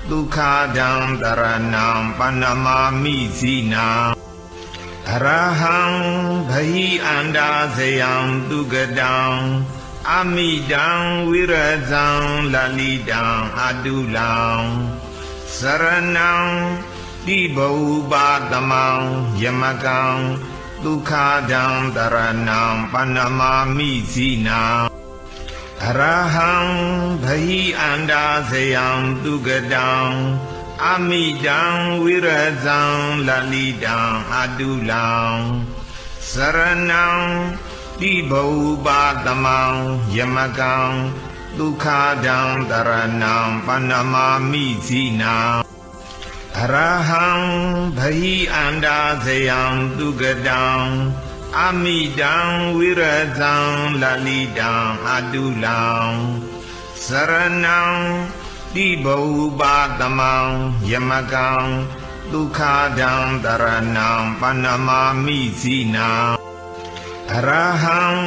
ดุขาดังตรณังปนมามิสีนังอรหังภหิอันดาสยังตุกดังอามิดังวิรัจังลาลิดังอดุลังสรณังติบูปาตมังยมกังดุขาดังตรณังปนมามิสีนังอรหังภหิอันดาสยังตุกดังอามิดังวิรัจังลาลิดังอดุลังสรณังติบูปาตมังยมกังดุขาดังตรณังปนมามิสีนังอรหังภหิอันดาสยังตุกดังอามิดังวิรัจังลาลิดังอดุลังสรณังติบูปาตมังยมกังดุขาดังตรณังปนมามิสีนังอรหัง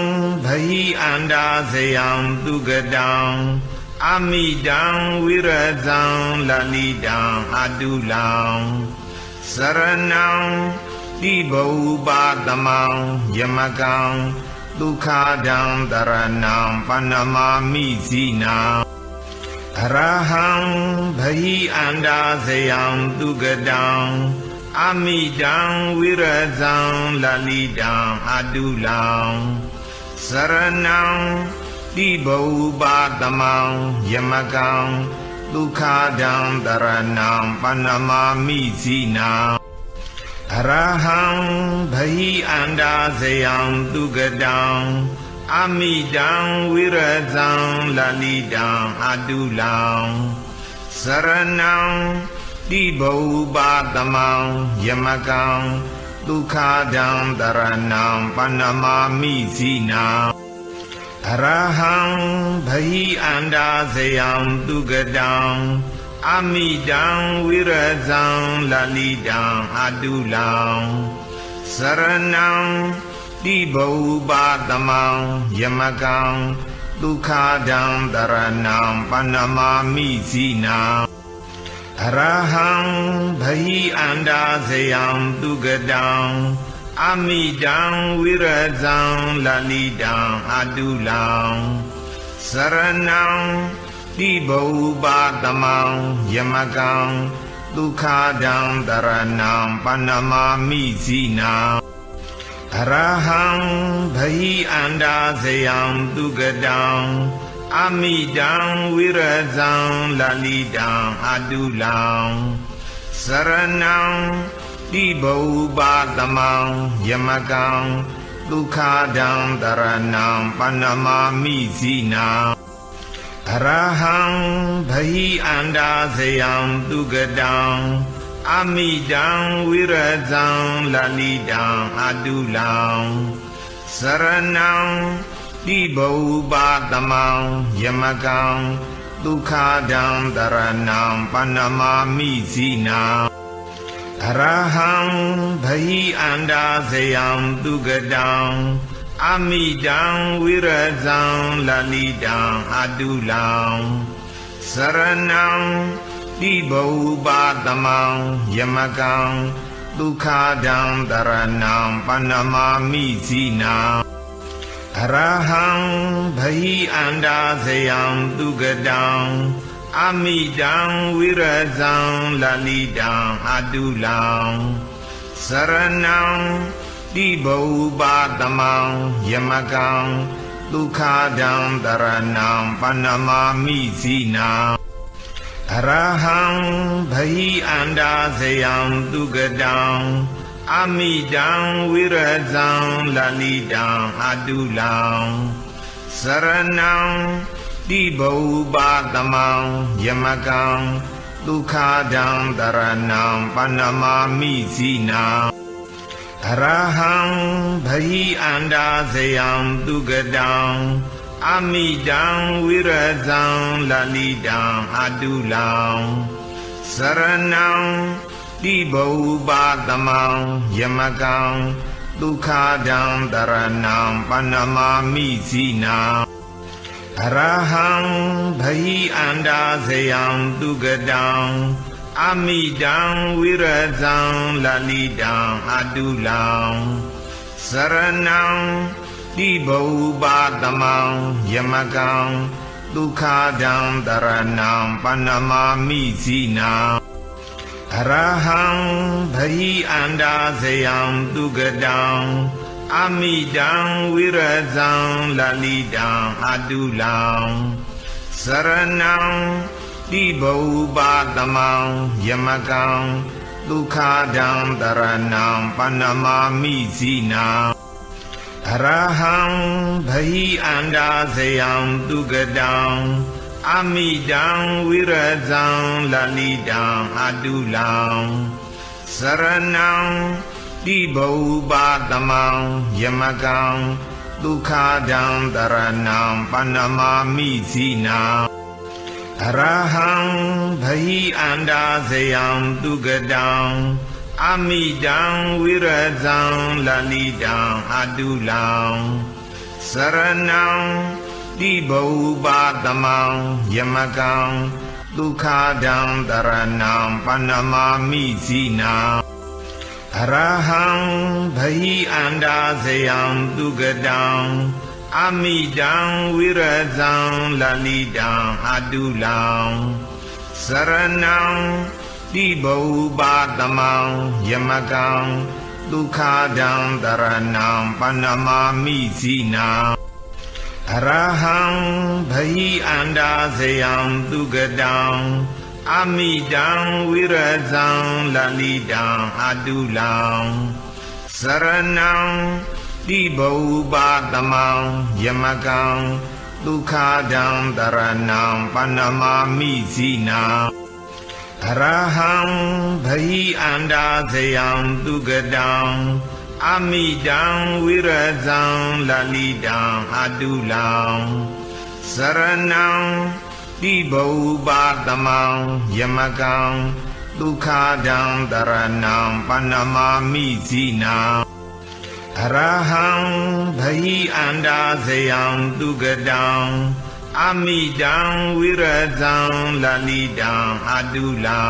ภหิอันดาสยังตุกดังอามิดังวิรัจังลาลิดังอดุลังสรณังติบูปาตมังยมกังดุขาดังตรณังปนมามิสีนังอรหังภหิอันดาสยังตุกดังอามิดังวิรัจังลาลิดังอดุลังสรณังติบูปาตมังยมกังดุขาดังตรณังปนมามิสีนังอรหังภหิอันดาสยังตุกดังอามิดังวิรัจังลาลิดังอดุลังสรณังติบูปาตมังยมกังดุขาดังตรณังปนมามิสีนังอรหังภหิอันดาสยังตุกดังอามิดังวิรัจังลาลิดังอดุลังสรณังติบูปาตมังยมกังดุขาดังตรณังปนมามิสีนังอรหังภหิอันดาสยังตุกดังอามิดังวิรัจังลาลิดังอดุลังสรณังติบูปาตมังยมกังดุขาดังตรณังปนมามิสีนังอรหังภหิอันดาสยังตุกดังอามิดังวิรัจังลาลิดังอดุลังสรณังติบูปาตมังยมกังดุขาดังตรณังปนมามิสีนังอรหังภหิอันดาสยังตุกดังอามิดังวิรัจังลาลิดังอดุลังสรณัง တိဘုပါတမံယမကံဒုက္ခဒံတရဏံပဏ္ဏမာမိဇိနာအရဟံဘဟိအန္တာဇယံသူကတံအမိတံဝိရဇံလလိတံအတုလံစရဏံတိဘုပါတမံယမကံဒုက္ခဒံတရဏံပဏ္ဏမာမိဇိနာအရဟံဘဟိအန္တာဇယံသူကတံအမိတံဝိရဇံလလိတံအတုလံစရဏံတိဘုပါတမံယမကံဒုက္ခဒံတရဏံပဏ္ဏမာမိဇိနာအရဟံဘဟိအန္တာဇယံသူကတံအမိတံဝိရဇံလလိတံအတုလံစရဏံတိဘုပါတမံယမကံဒုက္ခဒံတရဏံပဏ္ဏမာမိဇိနာအရဟံဘဟိအန္တာဇယံသူကတံအမိတံဝိရဇံလလိတံအတုလံစရဏံတိဘုပါတမံယမကံဒုက္ခဒံတရဏံပဏ္ဏမာမိဇိနာအရဟံဘဟိအန္တာဇယံသူကတံအမိတံဝိရဇံလလိတံအတုလံစရဏံတိဘုပါတမံယမကံဒုက္ခဒံတရဏံပဏ္ဏမာမိဇိနာအရဟံဘဟိအန္တာဇယံသူကတံအမိတံဝိရဇံလလိတံအတုလံစရဏံတိဘုပါတမံယမကံဒုက္ခဒံတရဏံပဏ္ဏမာမိဇိနာအရဟံဘဟိအန္တာဇယံသူကတံအမိတံဝိရဇံလလိတံအတုလံစရဏံတိဘုပါတမံယမကံဒုက္ခဒံတရဏံပဏ္ဏမာမိဇိနာအရဟံဘဟိအန္တာဇယံသူကတံအမိတံဝိရဇံလလိတံအတုလံစရဏံတိဘုပါတမံယမကံဒုက္ခဒံတရဏံပဏ္ဏမာမိဇိနာအရဟံဘဟိအန္တာဇယံသူကတံအမိတံဝိရဇံလလိတံအတုလံစရဏံတိဘုပါတမံယမကံဒုက္ခဒံတရဏံပဏ္ဏမာမိဇိနာအရဟံဘဟိအန္တာဇယံသူကတံအမိတံဝိရဇံလလိတံအတုလံစရဏံတိဘုပါတမံယမကံဒုက္ခဒံတရဏံပဏ္ဏမာမိဇိနာအရဟံဘဟိအန္တာဇယံသူကတံအမိတံဝိရဇံလလိတံအတုလံစရဏံတိဘုပါတမံယမကံဒုက္ခဒံတရဏံပဏ္ဏမာမိဇိနာအရဟံဘဟိအန္တာဇယံသူကတံအမိတံဝိရဇံလလိတံအတုလံ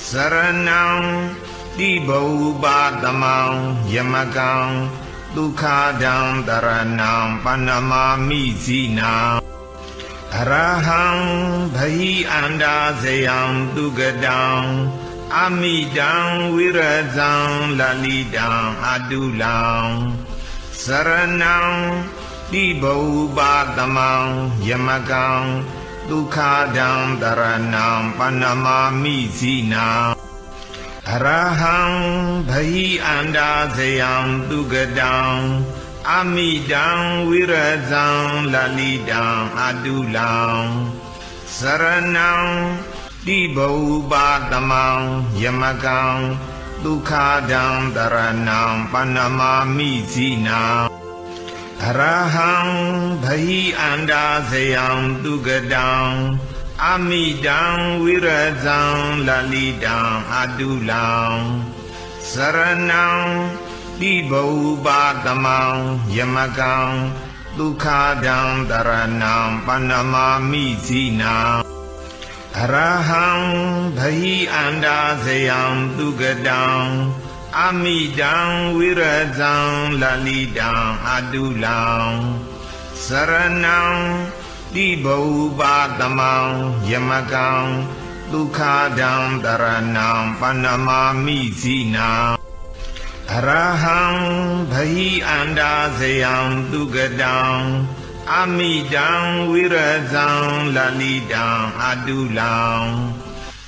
စရဏံတိဘုပါတမံယမကံဒုက္ခဒံတရဏံပဏ္ဏမာမိဇိနာအရဟံဘဟိအန္တာဇယံသူကတံအမိတံဝိရဇံလလိတံအတုလံစရဏံတိဘုပါတမံယမကံဒုက္ခဒံတရဏံပဏ္ဏမာမိဇိနာအရဟံဘဟိအန္တာဇယံသူကတံအမိတံဝိရဇံလလိတံအတုလံစရဏံတိဘုပါတမံယမကံဒုက္ခဒံတရဏံပဏ္ဏမာမိဇိနာအ Arahang bhayi anda sayang tugadang Amidang wirazang lalidang adulang Saranang dibau batamang yamagang Dukhadang daranang panamami zinang Arahang bhayi anda sayang tugadang Amidang wirazang lalidang adulang Saranang dibau batamang yamagang Dukhadang daranang panamami zinang Arahang bhayi anda sayang tugadang Amidang wirazang lalidang adulang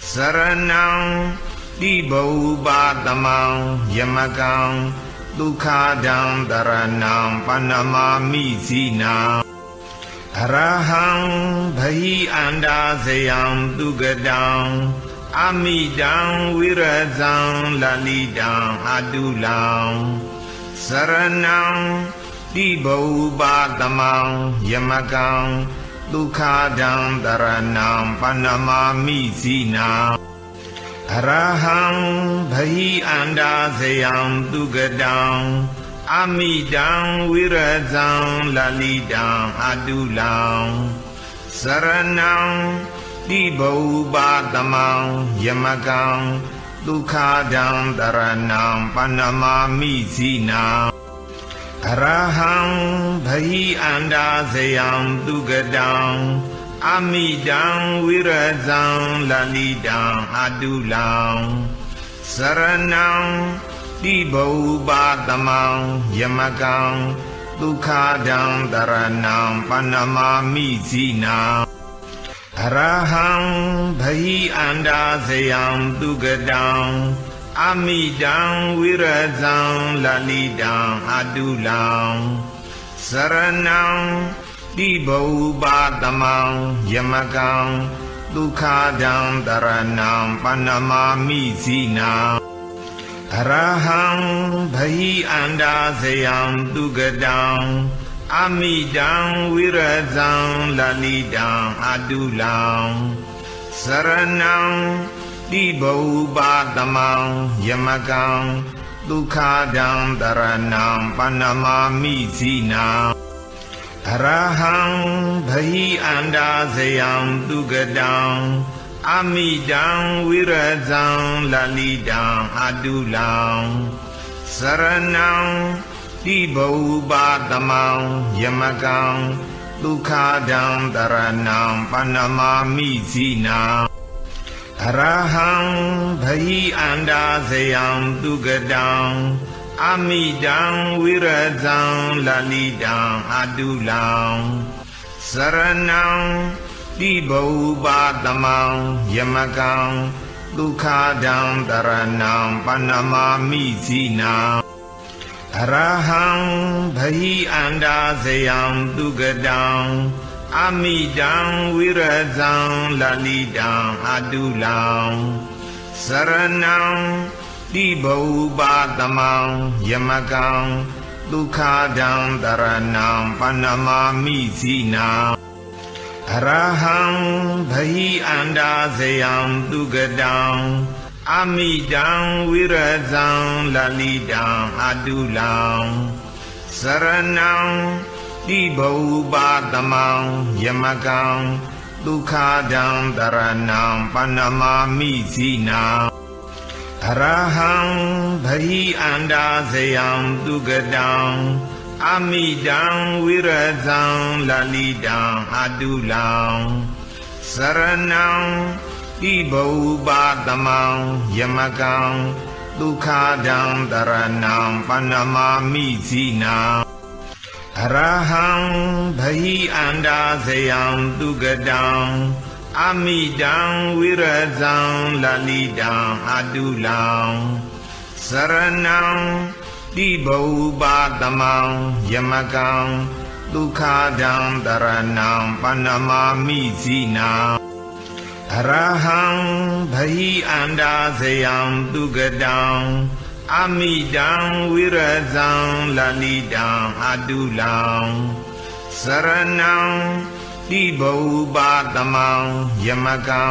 Saranang dibau batamang yamagang Dukhadang daranang panamami zinang Arahang bhayi anda sayang tugadang Amidang wirazang lalidang adulang Saranang dibau batamang yamagang Dukhadang daranang panamami zinang Arahang bhayi anda sayang tugadang Amidang wirazang lalidang adulang Saranang dibau batamang yamagang Dukhadang daranang panamami zinang Arahang bhayi anda sayang tugadang Amidang wirazang lalidang adulang Saranang dibau batamang yamagang Dukhadang daranang panamami zinang Arahang bhayi anda sayang tugadang Amidang wirazang lalidang adulang Saranang dibau batamang yamagang Dukhadang daranang panamami zinang Arahang bhayi anda sayang tugadang Amidang wirazang lalidang adulang Saranang dibau batamang yamagang Dukhadang daranang panamami zinang Arahang bhayi anda sayang tugadang Amidang wirazang lalidang adulang Saranang dibau batamang yamagang Dukhadang daranang panamami zinang Arahang bhayi anda sayang tugadang Amidang wirazang lalidang adulang Saranang dibau batamang yamagang Dukhadang daranang panamami zinang Arahang bhayi anda sayang tugadang Amidang wirazang lalidang adulang Saranang dibau batamang yamagang Dukhadang daranang panamami zinang Arahang bhayi anda sayang tugadang Amidang wirazang lalidang adulang Saranang dibau batamang yamagang Dukhadang daranang panamami zinang Arahang bhayi anda sayang tugadang Amidang wirazang lalidang adulang Saranang dibau batamang yamagang Dukhadang daranang panamami zinang Arahang bhayi anda sayang tugadang Amidang wirazang lalidang adulang Saranang dibau batamang yamagang Dukhadang daranang panamami zinang Arahang bhayi anda sayang tugadang အမိတံဝိရဇံလလိတံအတုလံစရဏံတိဘုပတမံယမကံ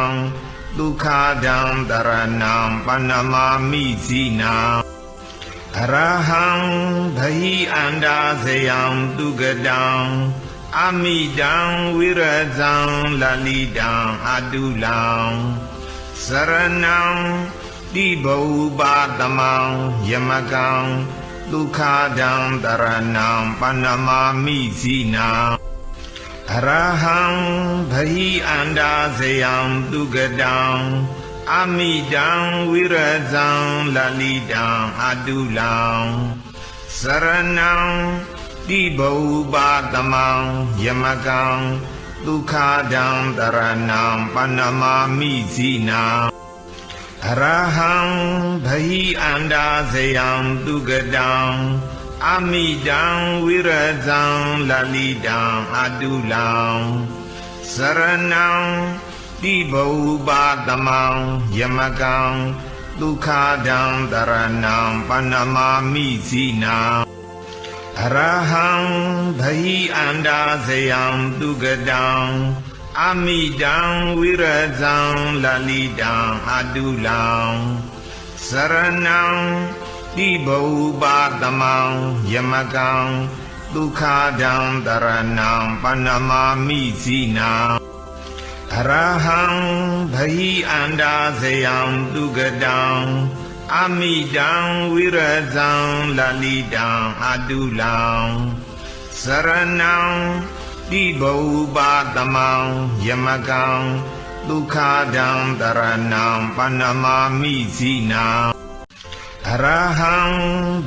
ဒုက္ခဒံတရဏံပဏမာမိဇိနံအရဟံဘဟိအန္တာဇယံတုဂတံအမိတံဝိရဇံလလိတံအတုလံစရဏံတိဘုပတမံယမကံဒုက္ခဒံတရဏံပဏမာမိဇိနံအရဟံဘဟိအန္တာဇယံတုဂတံအမိတံဝိရဇံလလိတံအတုလံစရဏံတိဘုပတမံယမကံဒုက္ခဒံတရဏံပဏမာမိဇိနံအရဟံဘဟိအန္တာဇယံတုဂတံအမိတံဝိရဇံလလိတံအတုလံစရဏံတိဘုပတမံယမကံဒုက္ခဒံတရဏံပဏမာမိဇိနံအရဟံဘဟိအန္တာဇယံတုဂတံအမိတံဝိရဇံလလိတံအတုလံစရဏံတိဘုပတမံယမကံဒုက္ခဒံတရဏံပဏမာမိဇိနံအရဟံဘဟိအန္တာဇယံတုဂတံအမိတံဝိရဇံလလိတံအတုလံစရဏံတိဘုပတမံယမကံဒုက္ခဒံတရဏံပဏမာမိဇိနံအရဟံ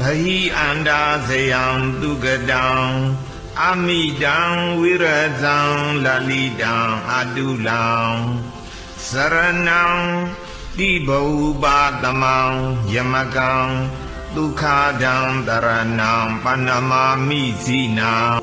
ဘဟိအန္တာဇယံတုဂတံအမိတံဝိရဇံလလိတံအတုလံစရဏံတိဘုပတမံယမကံဒုက္ခဒံတရဏံပဏမာမိဇိနံ